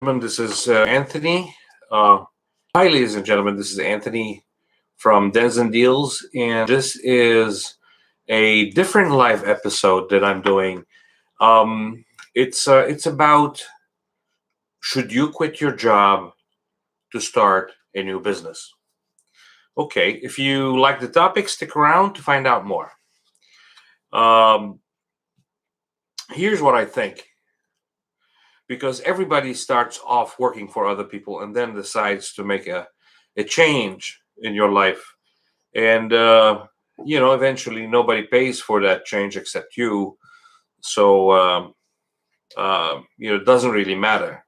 This is Anthony. Uh, Hi, ladies and gentlemen. This is Anthony from Dens and Deals, and this is a different live episode that I'm doing. It's about should you quit your job to start a new business? Okay, if you like the topic, stick around to find out more. Um, Here's what I think, because everybody starts off working for other people and then decides to make a change in your life. And, eventually nobody pays for that change except you. So, it doesn't really matter.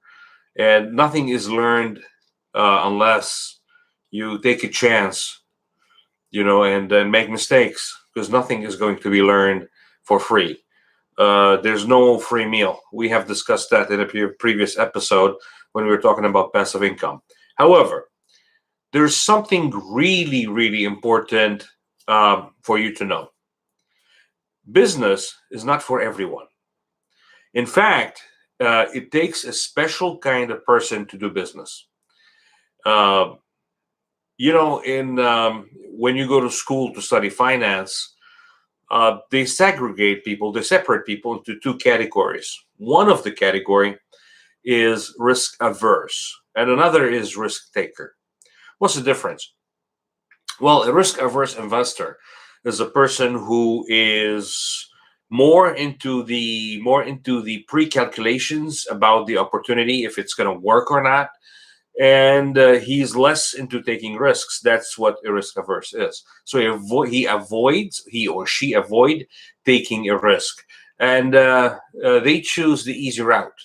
And nothing is learned unless you take a chance, and then make mistakes, because nothing is going to be learned for free. There's no free meal. We have discussed that in a previous episode when we were talking about passive income. However, there's something really, really important for you to know. Business is not for everyone. In fact, it takes a special kind of person to do business. Uh, in when you go to school to study finance, they separate people into two categories. One of the category is risk averse, and another is risk taker. What's the difference? Well, a risk averse investor is a person who is more into the pre-calculations about the opportunity, if it's going to work or not, and he's less into taking risks. That's what a risk averse is. So he or she avoid taking a risk, and they choose the easy route.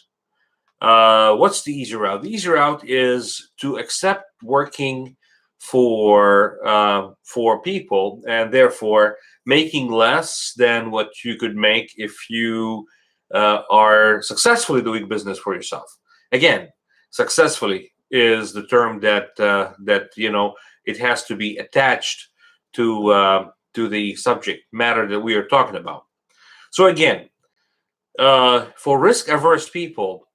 What's the easy route? The easy route is to accept working for people, and therefore making less than what you could make if you are successfully doing business for yourself. Again, successfully is the term that it has to be attached to the subject matter that we are talking about. So again, for risk averse people,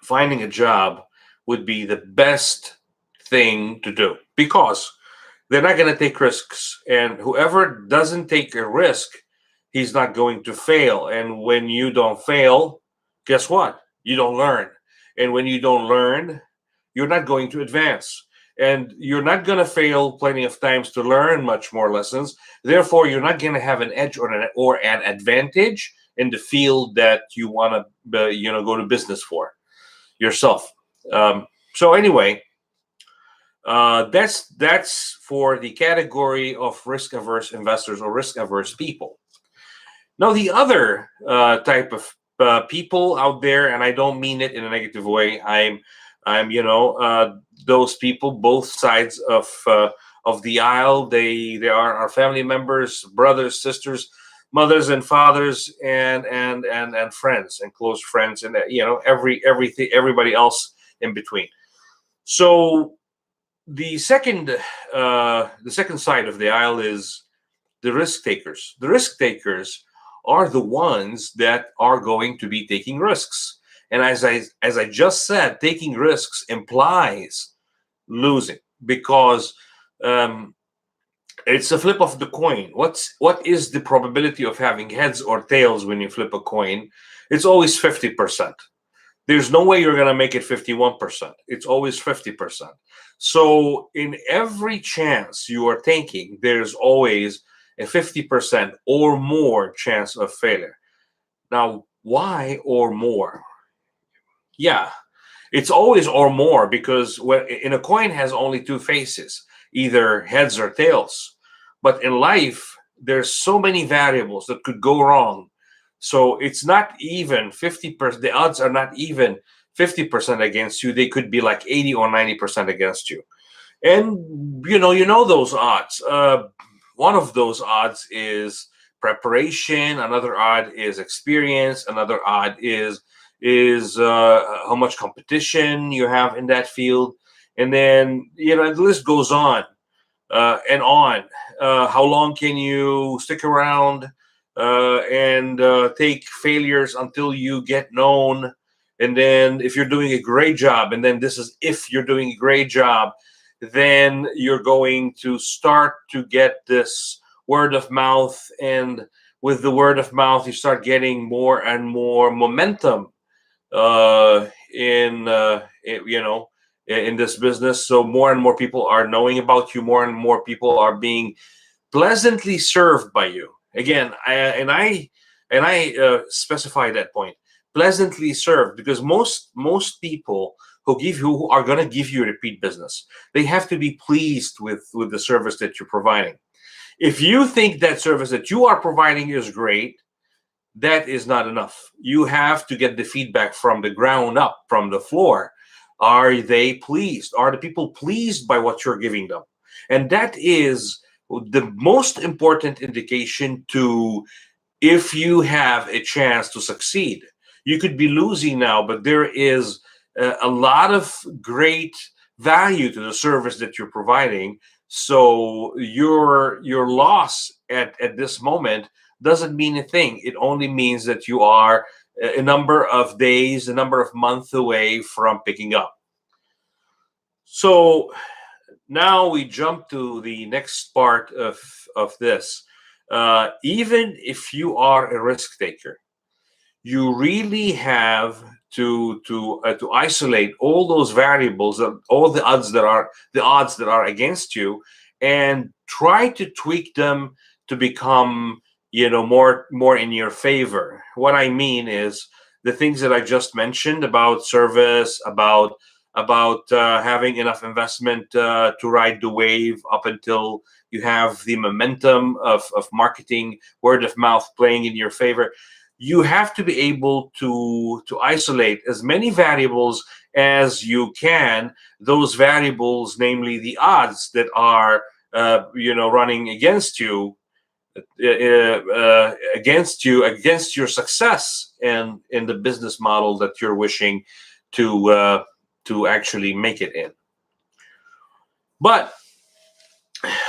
finding a job would be the best thing to do, because they're not going to take risks. And whoever doesn't take a risk, he's not going to fail. And when you don't fail, guess what? You don't learn. And when you don't learn, you're not going to advance. And you're not going to fail plenty of times to learn much more lessons. Therefore, you're not going to have an edge or an advantage in the field that you want to go to business for yourself. So anyway, that's for the category of risk averse investors or risk averse people. Now, the other type of people out there, and I don't mean it in a negative way. I'm those people, both sides of the aisle. They are our family members, brothers, sisters, mothers and fathers, and friends and close friends, and everything, everybody else in between. So the second side of the aisle is the risk takers. The risk takers are the ones that are going to be taking risks. And as I just said, taking risks implies losing, because um, it's a flip of the coin. What is the probability of having heads or tails when you flip a coin? It's always 50%. There's no way you're going to make it 51%. It's always 50%. So in every chance you are taking, there's always a 50% or more chance of failure. Now, why or more? Yeah, it's always or more, because in a coin has only two faces, either heads or tails. But in life, there's so many variables that could go wrong. So it's not even 50%. The odds are not even 50% against you. They could be like 80 or 90% against you. And those odds. One of those odds is preparation. Another odd is experience. Another odd is how much competition you have in that field. And then the list goes on and on. How long can you stick around and take failures until you get known? And then if you're doing a great job, and then this is if you're doing a great job, then you're going to start to get this word of mouth. And with the word of mouth, you start getting more and more momentum in this business. So more and more people are knowing about you, more and more people are being pleasantly served by you. Again, I specify that point, pleasantly served, because most people who are going to give you repeat business, they have to be pleased with the service that you're providing. If you think that service that you are providing is great, that is not enough. You have to get the feedback from the ground up, from the floor. Are they pleased? Are the people pleased by what you're giving them? And that is the most important indication to if you have a chance to succeed. You could be losing now, but there is a lot of great value to the service that you're providing. So your loss at this moment doesn't mean a thing. It only means that you are a number of days, a number of months away from picking up. So now we jump to the next part of this. Even if you are a risk taker, you really have to isolate all those variables, all the odds that are against you, and try to tweak them to become more in your favor. What I mean is the things that I just mentioned about service, about having enough investment to ride the wave up until you have the momentum of marketing, word of mouth playing in your favor. You have to be able to isolate as many variables as you can. Those variables, namely the odds that are running against your success and in the business model that you're wishing to actually make it in. But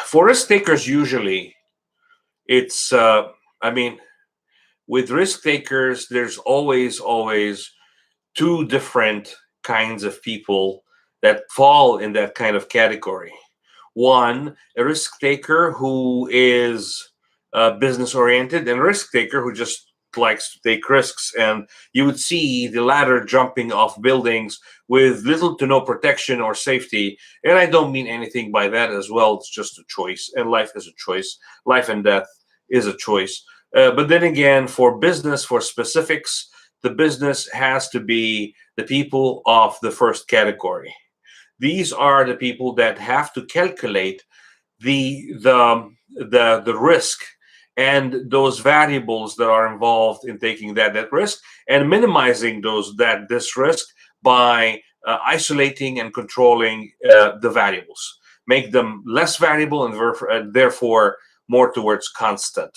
for risk takers, usually it's with risk takers, there's always two different kinds of people that fall in that kind of category. One, a risk taker who is business oriented, and a risk taker who just likes to take risks. And you would see the latter jumping off buildings with little to no protection or safety. And I don't mean anything by that as well. It's just a choice, and life is a choice. Life and death is a choice. But then again, for business, for specifics, the business has to be the people of the first category. These are the people that have to calculate the risk and those variables that are involved in taking that risk, and minimizing this risk by isolating and controlling the variables, make them less variable and therefore more towards constant.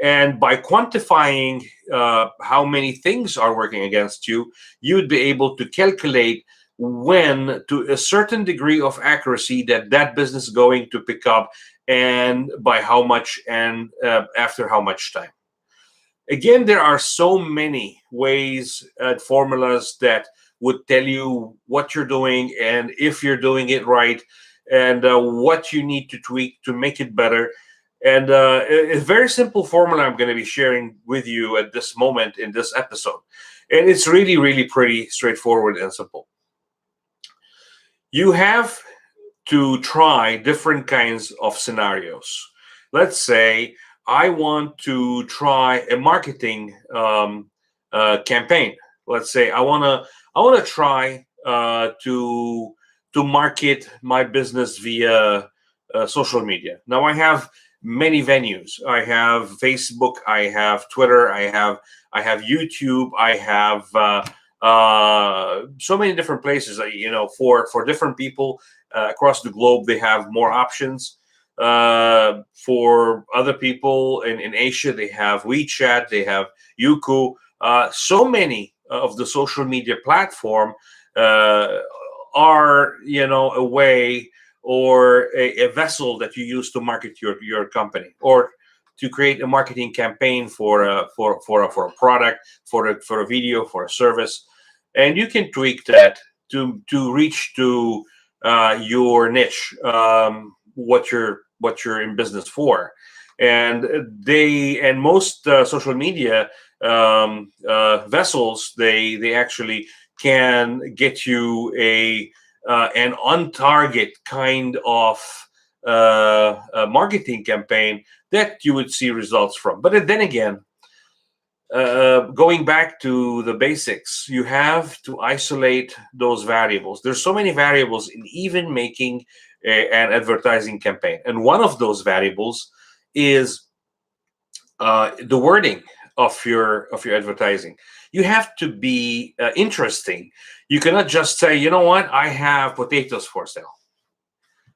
And by quantifying how many things are working against you, you would be able to calculate when, to a certain degree of accuracy, that business is going to pick up, and by how much, and after how much time. Again, there are so many ways and formulas that would tell you what you're doing and if you're doing it right, and what you need to tweak to make it better. And a very simple formula I'm going to be sharing with you at this moment in this episode. And it's really, really pretty straightforward and simple. You have to try different kinds of scenarios. Let's say I want to try a marketing campaign. Let's say I wanna try to market my business via social media. Now I have many venues. I have Facebook, I have Twitter, I have YouTube, I have so many different places. For different people across the globe, they have more options. For other people in Asia, they have WeChat, they have Youku. So many of the social media platform are a way or a vessel that you use to market your company, or to create a marketing campaign for a product, for a video, for a service. and you can tweak that to reach to your niche, what you're in business for. And most social media vessels, they actually can get you an on target kind of marketing campaign that you would see results from. But then again, going back to the basics, you have to isolate those variables. There's so many variables in even making an advertising campaign, and one of those variables is the wording of your advertising. You have to be interesting. You cannot just say, you know what, I have potatoes for sale,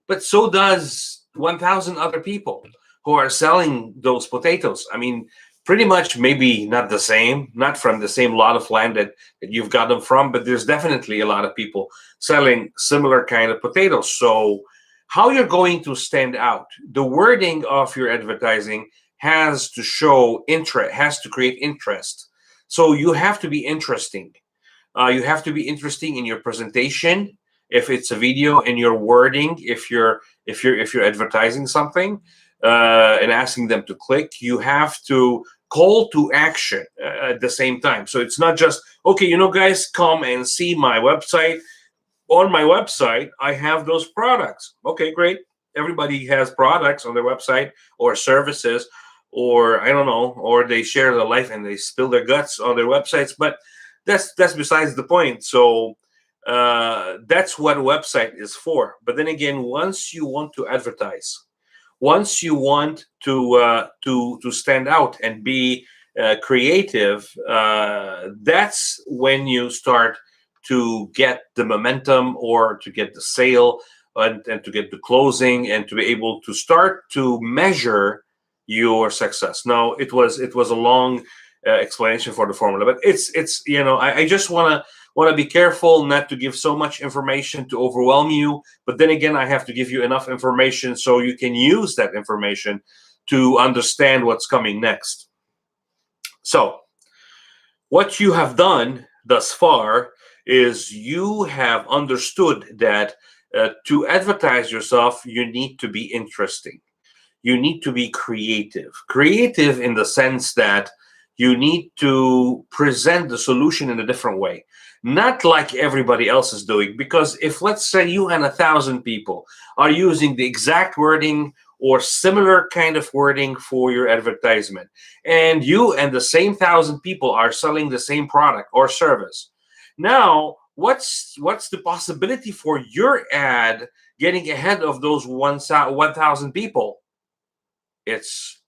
but so does 1,000 other people who are selling those potatoes. I mean, pretty much, maybe not the same, not from the same lot of land that you've got them from, but there's definitely a lot of people selling similar kind of potatoes. So how you're going to stand out, the wording of your advertising has to show interest, has to create interest. So you have to be interesting. You have to be interesting in your presentation, if it's a video, in your wording, if you're advertising something, and asking them to click. You have to call to action at the same time. So it's not just, okay, guys, come and see my website. On my website, I have those products. Okay, great. Everybody has products on their website, or services, or I don't know, or they share their life and they spill their guts on their websites. But that's besides the point. So that's what a website is for. But then again, once you want to advertise, once you want to stand out and be creative, that's when you start to get the momentum, or to get the sale, and to get the closing, and to be able to start to measure your success. Now, it was a long explanation for the formula, but it's I just want to be careful not to give so much information to overwhelm you. But then again, I have to give you enough information so you can use that information to understand what's coming next. So what you have done thus far is you have understood that to advertise yourself, you need to be interesting. You need to be creative. Creative in the sense that you need to present the solution in a different way, not like everybody else is doing. Because if, let's say, you and 1,000 people are using the exact wording or similar kind of wording for your advertisement, and you and the same 1,000 people are selling the same product or service, now what's the possibility for your ad getting ahead of those 1,000 people? It's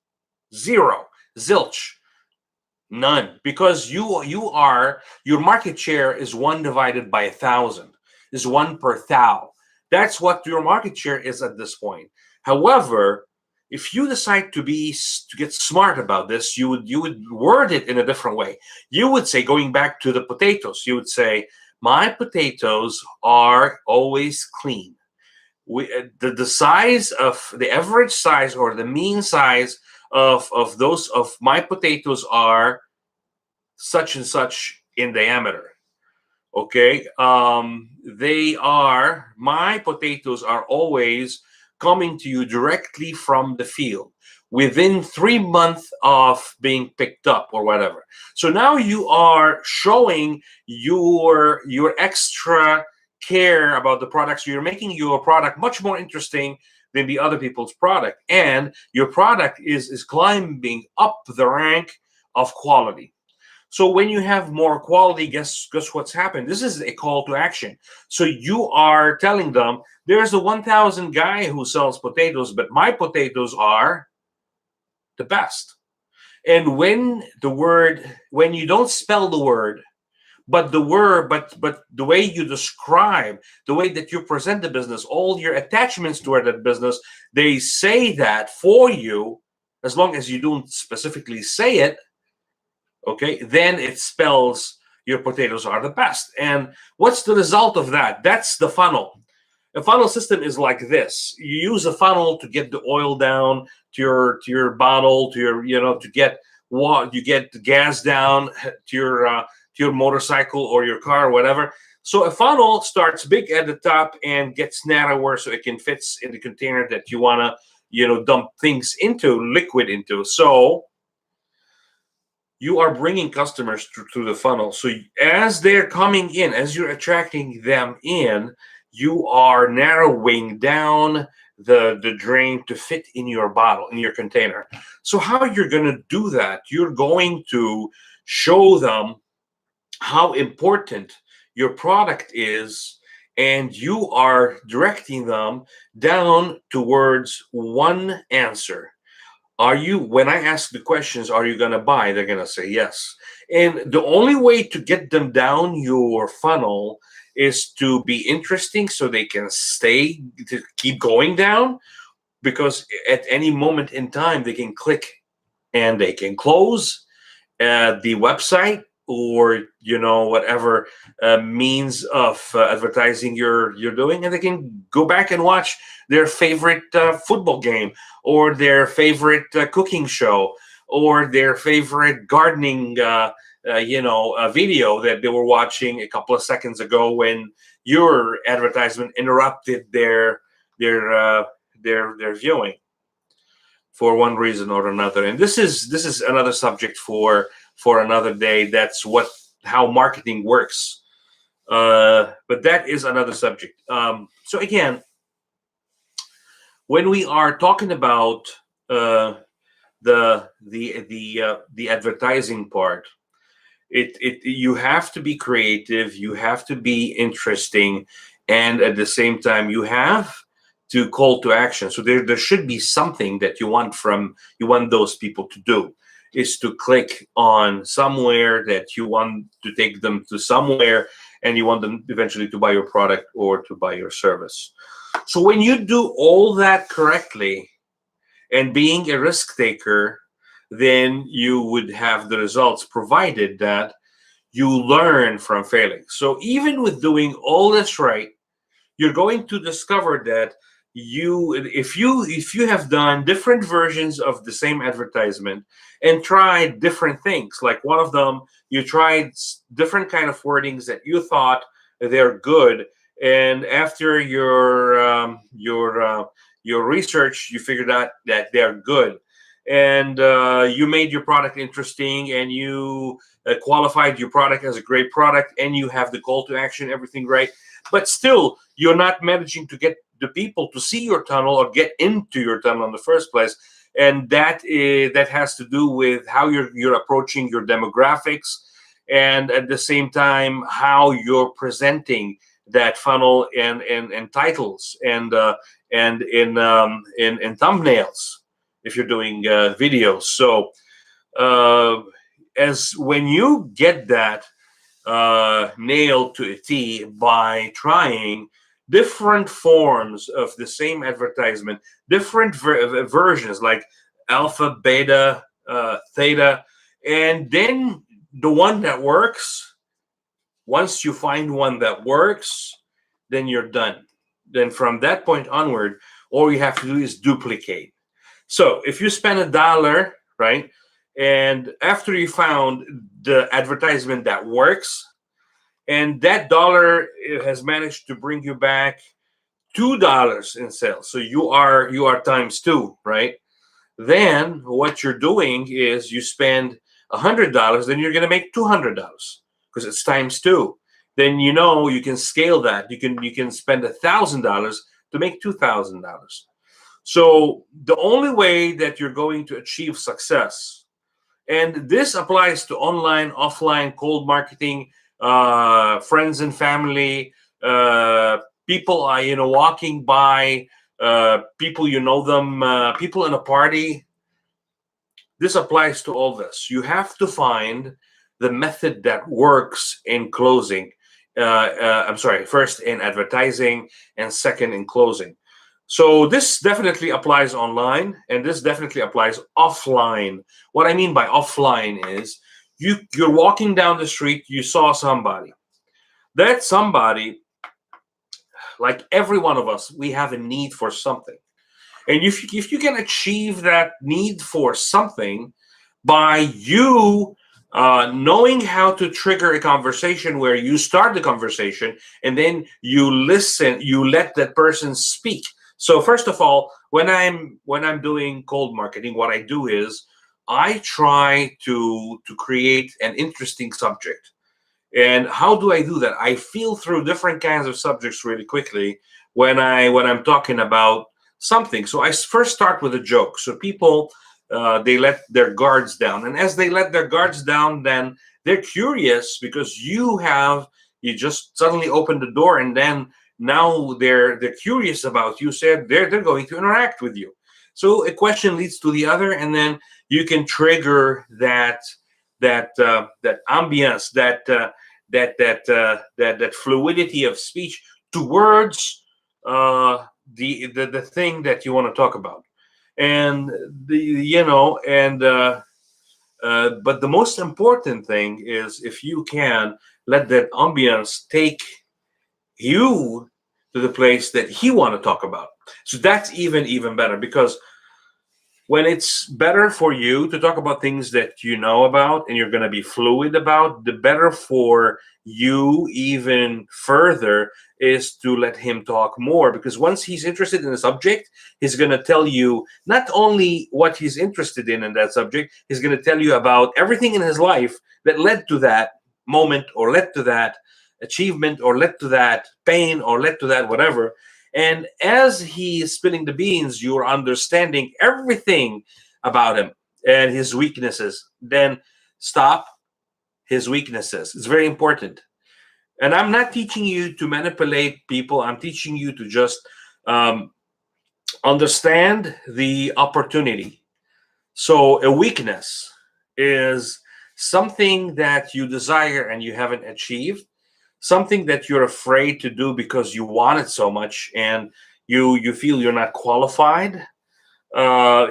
zero, zilch, none, because your market share is 1 divided by 1,000, is 1 per thou. That's what your market share is at this point. However, if you decide to get smart about this, you would word it in a different way. You would say, going back to the potatoes, you would say, my potatoes are always clean. The size of the average size, or the mean size of my potatoes, are such and such in diameter. Okay, my potatoes are always coming to you directly from the field within 3 months of being picked up, or whatever. So now you are showing your extra care about the product. So you're making your product much more interesting than the other people's product, and your product is climbing up the rank of quality. So when you have more quality, guess what's happened? This is a call to action. So you are telling them, there's a 1,000 guy who sells potatoes, but my potatoes are the best. And when you don't spell the word, but the way you describe, the way that you present the business, all your attachments toward that business, they say that for you, as long as you don't specifically say it, okay, then it spells your potatoes are the best. And what's the result of that? That's the funnel. A funnel system is like this. You use a funnel to get the oil down to your bottle, to your to get what you get the gas down to to your motorcycle or your car or whatever. So a funnel starts big at the top and gets narrower so it can fits in the container that you want to, dump things into, liquid into. So you are bringing customers through the funnel. So as they're coming in, as you're attracting them in, you are narrowing down the drain to fit in your bottle, in your container. So how you're going to do that? You're going to show them how important your product is, and you are directing them down towards one answer. When I ask the questions, are you going to buy? They're going to say yes. And the only way to get them down your funnel is to be interesting so they can to keep going down, because at any moment in time, they can click and they can close the website, or whatever means of advertising you're doing, and they can go back and watch their favorite football game, or their favorite cooking show, or their favorite gardening video that they were watching a couple of seconds ago when your advertisement interrupted their viewing for one reason or another. And this is another subject for another day. That's how marketing works. But that is another subject. So again, when we are talking about the advertising part, you have to be creative, you have to be interesting, and at the same time you have to call to action. So there should be something that you want those people to do, is to click on somewhere that you want to take them to somewhere, and you want them eventually to buy your product or to buy your service. So when you do all that correctly and being a risk taker, then you would have the results, provided that you learn from failing. So even with doing all this right, you're going to discover that if you have done different versions of the same advertisement and tried different things, like one of them you tried different kind of wordings that you thought they're good, and after your research you figured out that they're good, and you made your product interesting, and you qualified your product as a great product, and you have the call to action, everything right, but still you're not managing to get the people to see your tunnel or get into your tunnel in the first place. And that has to do with how you're approaching your demographics, and at the same time how you're presenting that funnel and titles and in thumbnails if you're doing videos. So as when you get that nailed to a T by trying different forms of the same advertisement, different versions like alpha, beta, theta, and then the one that works. Once you find one that works, then you're done. Then from that point onward, all you have to do is duplicate. So if you spend $1, right, and after you found the advertisement that works, and that dollar has managed to bring you back $2 in sales, so you are times two, right? Then what you're doing is you spend $100, then you're going to make $200 because it's times two. Then you can scale that. You can spend $1,000 to make $2,000. So the only way that you're going to achieve success, and this applies to online, offline, cold marketing, friends and family, people walking by, people them, people in a party. This applies to all this. You have to find the method that works in closing. First in advertising and second in closing. So this definitely applies online, and this definitely applies offline. What I mean by offline is you're walking down the street, you saw somebody. That somebody, like every one of us, we have a need for something. And if you can achieve that need for something by you Knowing how to trigger a conversation where you start the conversation and then you listen, you let that person speak. So first of all, when I'm doing cold marketing, what I do is I try to create an interesting subject. And how do I do that? I feel through different kinds of subjects really quickly when I'm talking about something. So first start with a joke. So people, they let their guards down, and as they let their guards down, then they're curious because you just suddenly open the door, and then now they're curious about you. Said they're going to interact with you. So a question leads to the other, and then you can trigger that ambience, that fluidity of speech towards the thing that you want to talk about. And the you know and but the most important thing is if you can let that ambience take you to the place that he want to talk about. So that's even better, because when it's better for you to talk about things that you know about and you're going to be fluid about, the better for you even further is to let him talk more, because once he's interested in the subject, he's going to tell you not only what he's interested in that subject, he's going to tell you about everything in his life that led to that moment, or led to that achievement, or led to that pain, or led to that whatever. And as he is spilling the beans, you're understanding everything about him and his weaknesses. Then stop his weaknesses. It's very important. And I'm not teaching you to manipulate people. I'm teaching you to just um, understand the opportunity. So a weakness is something that you desire and you haven't achieved, something that you're afraid to do because you want it so much and you feel you're not qualified.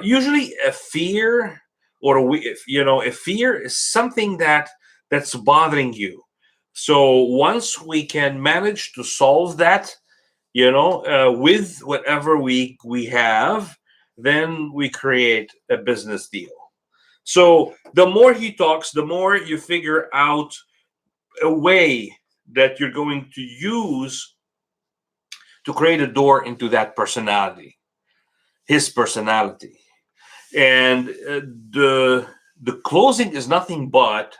Usually a fear, or a fear is something that's bothering you. So once we can manage to solve that, with whatever we have, then we create a business deal. So the more he talks, the more you figure out a way that you're going to use to create a door into that personality, his personality. And the closing is nothing but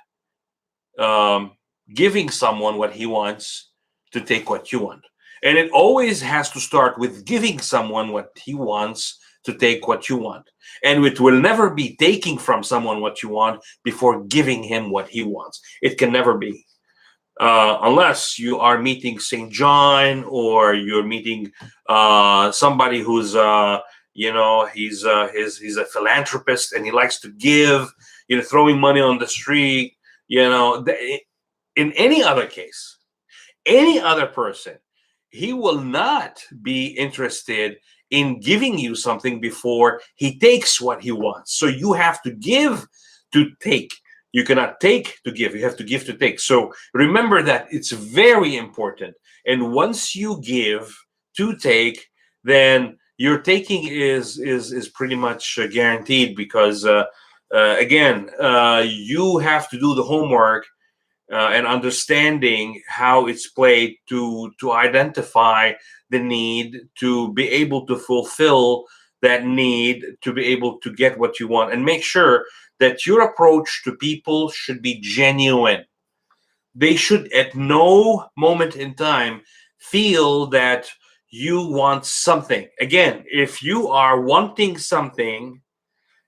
um, giving someone what he wants to take what you want. And it always has to start with giving someone what he wants to take what you want. And it will never be taking from someone what you want before giving him what he wants. It can never be. Unless you are meeting St. John, or you're meeting somebody who's he's a philanthropist and he likes to give, throwing money on the street. In any other case, any other person, he will not be interested in giving you something before he takes what he wants. So you have to give to take. You cannot take to give. You have to give to take. So remember that it's very important. And once you give to take, then your taking is pretty much guaranteed, because again, you have to do the homework and understanding how it's played to identify the need, to be able to fulfill that need, to be able to get what you want, and make sure that your approach to people should be genuine. They should at no moment in time feel that you want something. Again, if you are wanting something,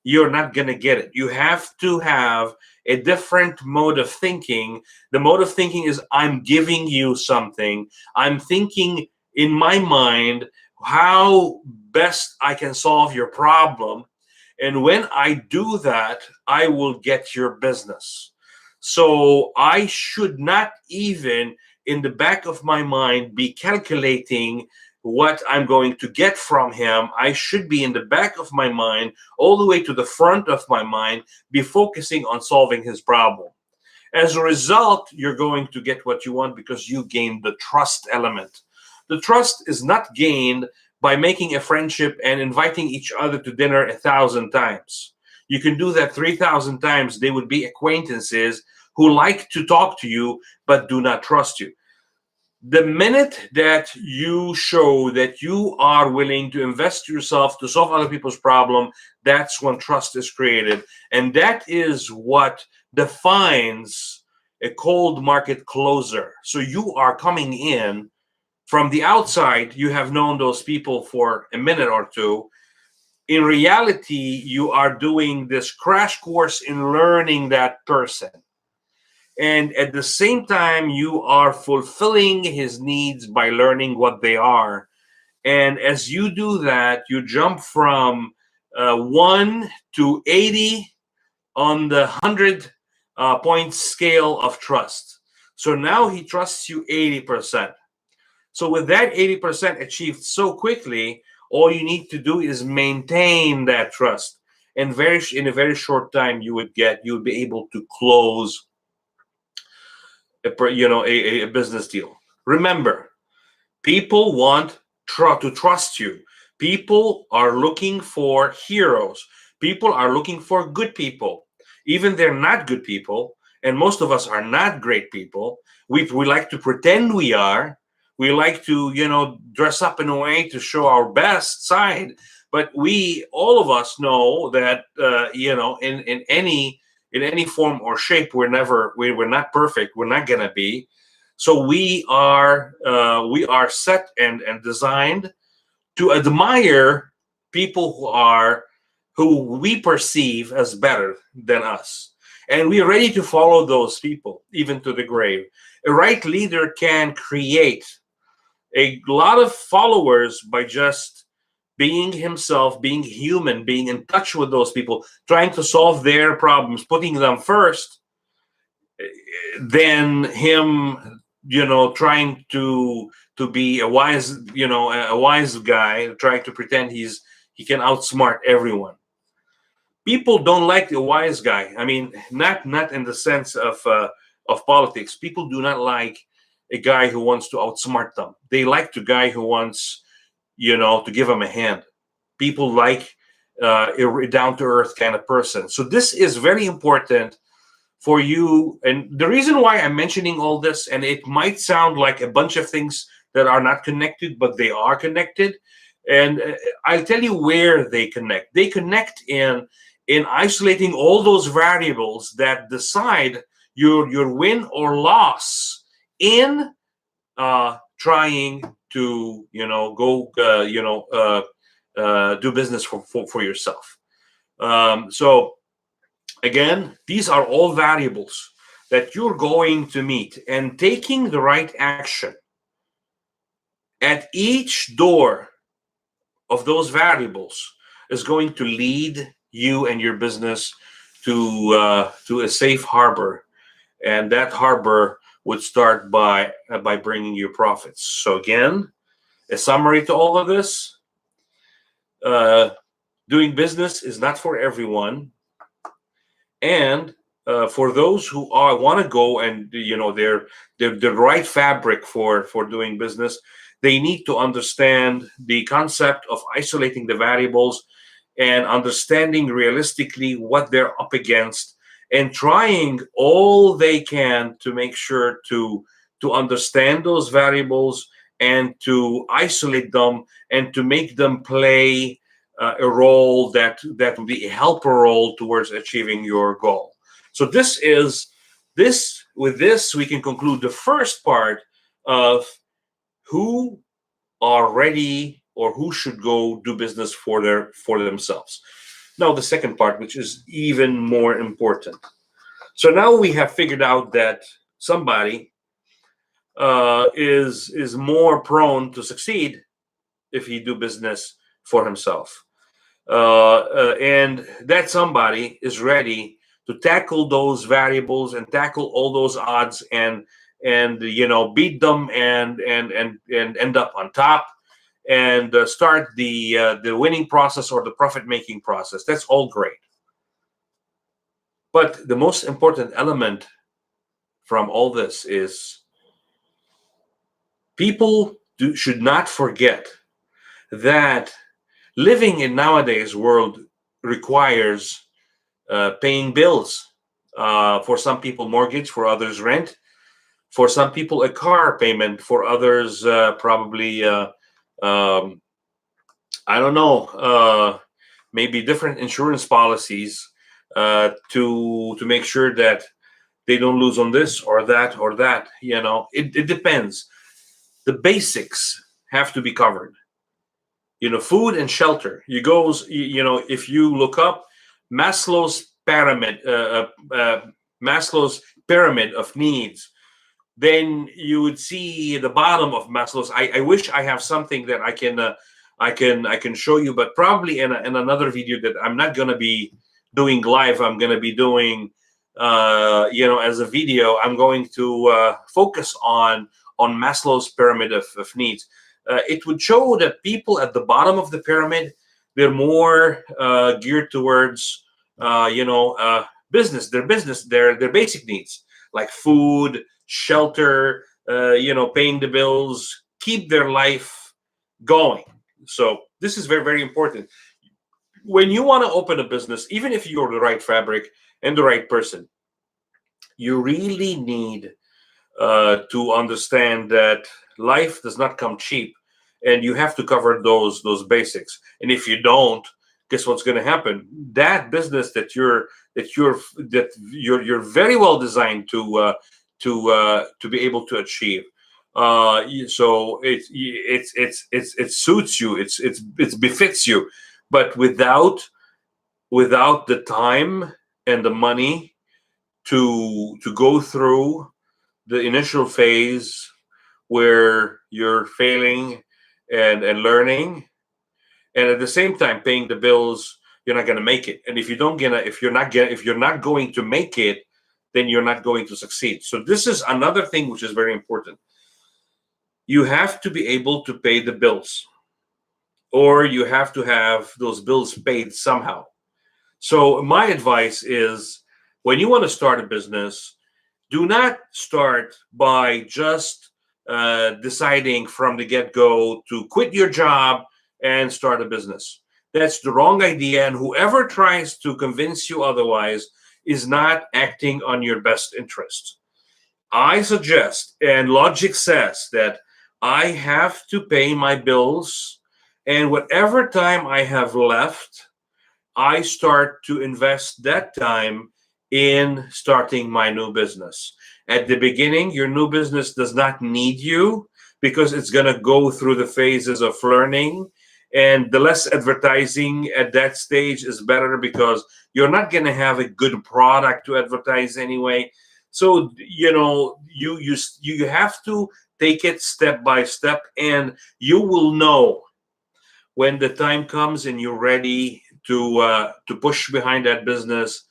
you're not going to get it. You have to have a different mode of thinking. The mode of thinking is, I'm giving you something. I'm thinking in my mind how best I can solve your problem. And when I do that, I will get your business. So I should not even in the back of my mind be calculating what I'm going to get from him. I should be in the back of my mind, all the way to the front of my mind, be focusing on solving his problem. As a result, you're going to get what you want because you gain the trust element. The trust is not gained by making a friendship and inviting each other to dinner 1,000 times. You can do that 3,000 times. They would be acquaintances who like to talk to you but do not trust you. The minute that you show that you are willing to invest yourself to solve other people's problem, that's when trust is created. And that is what defines a cold market closer. So you are coming in from the outside, you have known those people for a minute or two. In reality, you are doing this crash course in learning that person. And at the same time, you are fulfilling his needs by learning what they are. And as you do that, you jump from 1 to 80 on the 100 point scale of trust. So now he trusts you 80%. So with that 80% achieved so quickly, all you need to do is maintain that trust. And in a very short time, you would be able to close a business deal. Remember, people want to trust you. People are looking for heroes. People are looking for good people. Even they're not good people, and most of us are not great people. We like to pretend we are. We like to, dress up in a way to show our best side. But all of us know that, in any form or shape, we're not perfect. We're not gonna be. So we are set and designed to admire people who we perceive as better than us, and we're ready to follow those people even to the grave. A right leader can create a lot of followers by just being himself, being human, being in touch with those people, trying to solve their problems, putting them first, than him, trying to be a wise guy, trying to pretend he can outsmart everyone. People don't like the wise guy. I mean, not in the sense of politics. People do not like a guy who wants to outsmart them. They like the guy who wants, to give them a hand. People like a down to earth kind of person. So this is very important for you. And the reason why I'm mentioning all this, and it might sound like a bunch of things that are not connected, but they are connected. And I'll tell you where they connect. They connect in isolating all those variables that decide your win or loss in trying to go do business for yourself. So again, these are all variables that you're going to meet, and taking the right action at each door of those variables is going to lead you and your business to a safe harbor, and that harbor would start by bringing you profits. So again, a summary to all of this: doing business is not for everyone, and for those who want to go and they're the right fabric for doing business, they need to understand the concept of isolating the variables and understanding realistically what they're up against, and trying all they can to make sure to understand those variables and to isolate them and to make them play a role that will be a helper role towards achieving your goal. So with this we can conclude the first part of who are ready or who should go do business for themselves. Now the second part, which is even more important. So now we have figured out that somebody is more prone to succeed if he do business for himself, and that somebody is ready to tackle those variables and tackle all those odds and beat them and end up on top and start the winning process or the profit making process. That's all great, but the most important element from all this is people should not forget that living in nowadays world requires paying bills. For some people, mortgage; for others, rent; for some people, a car payment; for others, probably um, I don't know, maybe different insurance policies to make sure that they don't lose on this or that or that. It depends. The basics have to be covered. Food and shelter. If you look up Maslow's pyramid, Maslow's pyramid of needs, then you would see the bottom of Maslow's. I wish I have something that I can show you, but probably in another video that I'm not gonna be doing live. I'm gonna be doing as a video. I'm going to focus on Maslow's pyramid of needs. It would show that people at the bottom of the pyramid, they're more geared towards business, their basic needs like food, shelter, paying the bills, keep their life going. So this is very, very important. When you want to open a business, even if you're the right fabric and the right person, you really need to understand that life does not come cheap, and you have to cover those basics. And if you don't, guess what's going to happen? That business that you're very well designed to be able to achieve. So it suits you. It befits you, but without the time and the money to go through the initial phase where you're failing and learning, and at the same time paying the bills, you're not going to make it. And if you're not going to make it, then you're not going to succeed. So this is another thing which is very important. You have to be able to pay the bills, or you have to have those bills paid somehow. So my advice is, when you want to start a business, do not start by just deciding from the get-go to quit your job and start a business. That's the wrong idea, and whoever tries to convince you otherwise is not acting on your best interest. I suggest, and logic says, that I have to pay my bills, and whatever time I have left, I start to invest that time in starting my new business. At the beginning, your new business does not need you because it's going to go through the phases of learning. And the less advertising at that stage is better, because you're not going to have a good product to advertise anyway. So, you have to take it step by step, and you will know when the time comes and you're ready to push behind that business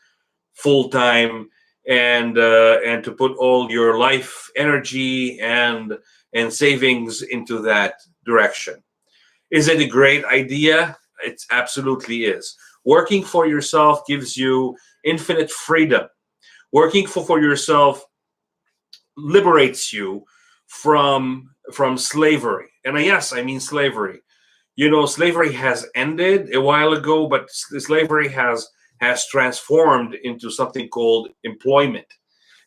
full time, and to put all your life energy and savings into that direction. Is it a great idea? It absolutely is. Working for yourself gives you infinite freedom. Working for yourself liberates you from slavery. And yes, I mean slavery. Slavery has ended a while ago, but slavery has transformed into something called employment.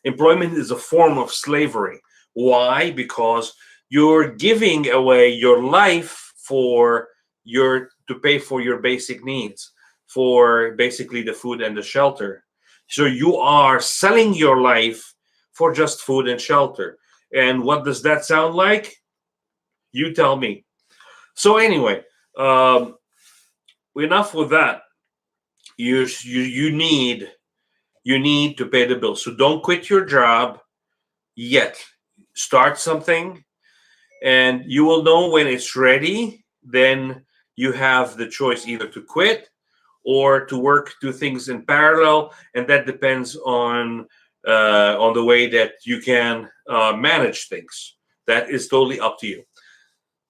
Employment is a form of slavery. Why? Because you're giving away your life to pay for your basic needs, for basically the food and the shelter. So you are selling your life for just food and shelter. And what does that sound like? You tell me. So anyway, um, enough with that. You need to pay the bill. So don't quit your job yet. Start something, and you will know when it's ready. Then you have the choice either to quit or to work two things in parallel, and that depends on the way that you can manage things. That is totally up to you.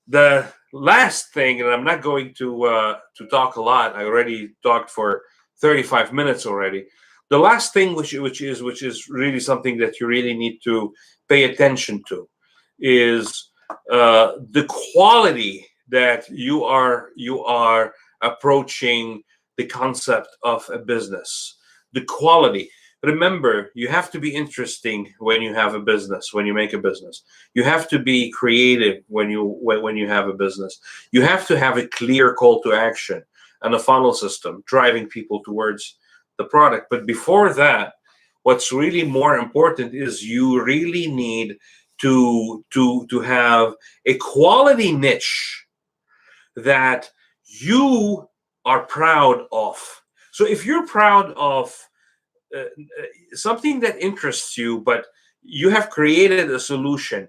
The last thing, and I'm not going to talk a lot. I already talked for 35 minutes already. The last thing, which is really something that you really need to pay attention to, is the quality that you are approaching the concept of a business. the quality. Remember, you have to be interesting when you have a business, when you make a business. You have to be creative when you have a business. You have to have a clear call to action and a funnel system driving people towards the product. But before that, what's really more important is you really need to have a quality niche that you are proud of. So if you're proud of something that interests you, but you have created a solution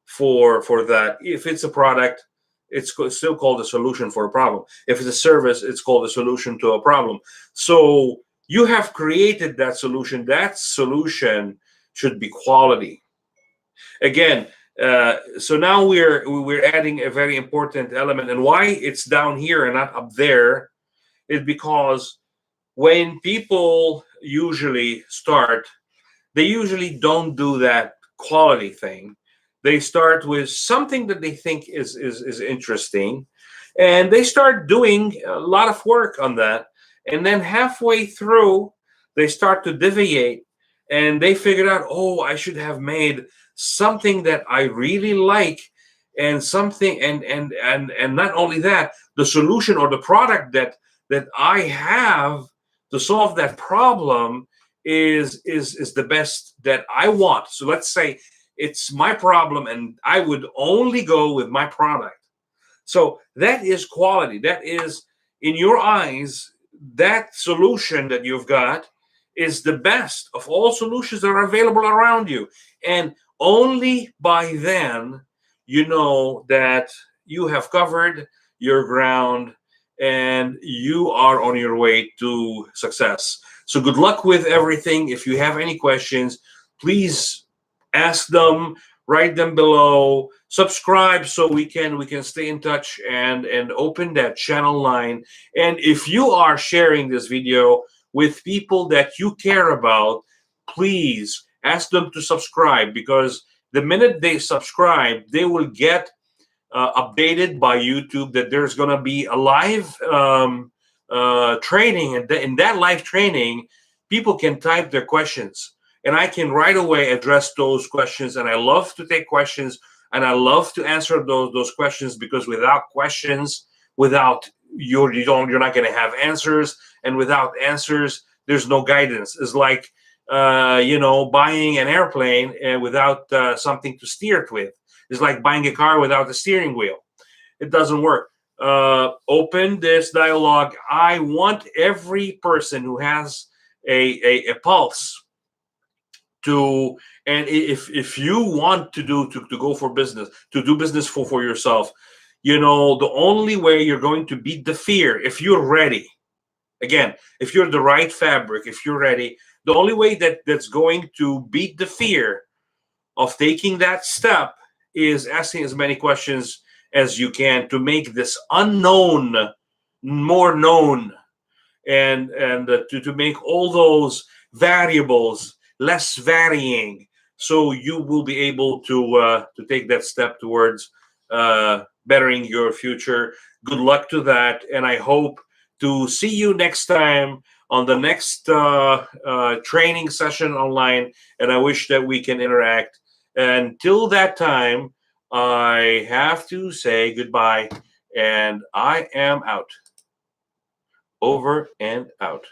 for that. If it's a product, it's still called a solution for a problem. If it's a service, it's called a solution to a problem. So you have created that solution. That solution should be quality. Again, so now we're adding a very important element, and why it's down here and not up there is because when people usually start, they usually don't do that quality thing. They start with something that they think is interesting, and they start doing a lot of work on that. And then halfway through, they start to deviate, and they figure out, oh, I should have made something that I really like, and something, and not only that, the solution or the product that I have to solve that problem is the best that I want. So let's say it's my problem and I would only go with my product. So that is quality. That is, in your eyes, that solution that you've got is the best of all solutions that are available around you. And only by then you know that you have covered your ground and you are on your way to success. So good luck with everything. If you have any questions, please ask them, write them below, subscribe so we can stay in touch and open that channel line. And if you are sharing this video with people that you care about, please ask them to subscribe, because the minute they subscribe, they will get updated by YouTube that there's going to be a live training, and in that live training, people can type their questions, and I can right away address those questions. And I love to take questions, and I love to answer those questions, because without questions, without you're not going to have answers, and without answers, there's no guidance. It's like buying an airplane without something to steer it with. It's like buying a car without a steering wheel. It doesn't work. Open this dialogue. I want every person who has a pulse to, and if you want to go for business, to do business for yourself, the only way you're going to beat the fear, if you're ready, again, if you're the right fabric, if you're ready, the only way that's going to beat the fear of taking that step is asking as many questions as you can to make this unknown more known, and to make all those variables less varying, so you will be able to take that step towards bettering your future. Good luck to that, and I hope to see you next time on the next training session online, and I wish that we can interact. Until that time, I have to say goodbye, and I am out. Over and out.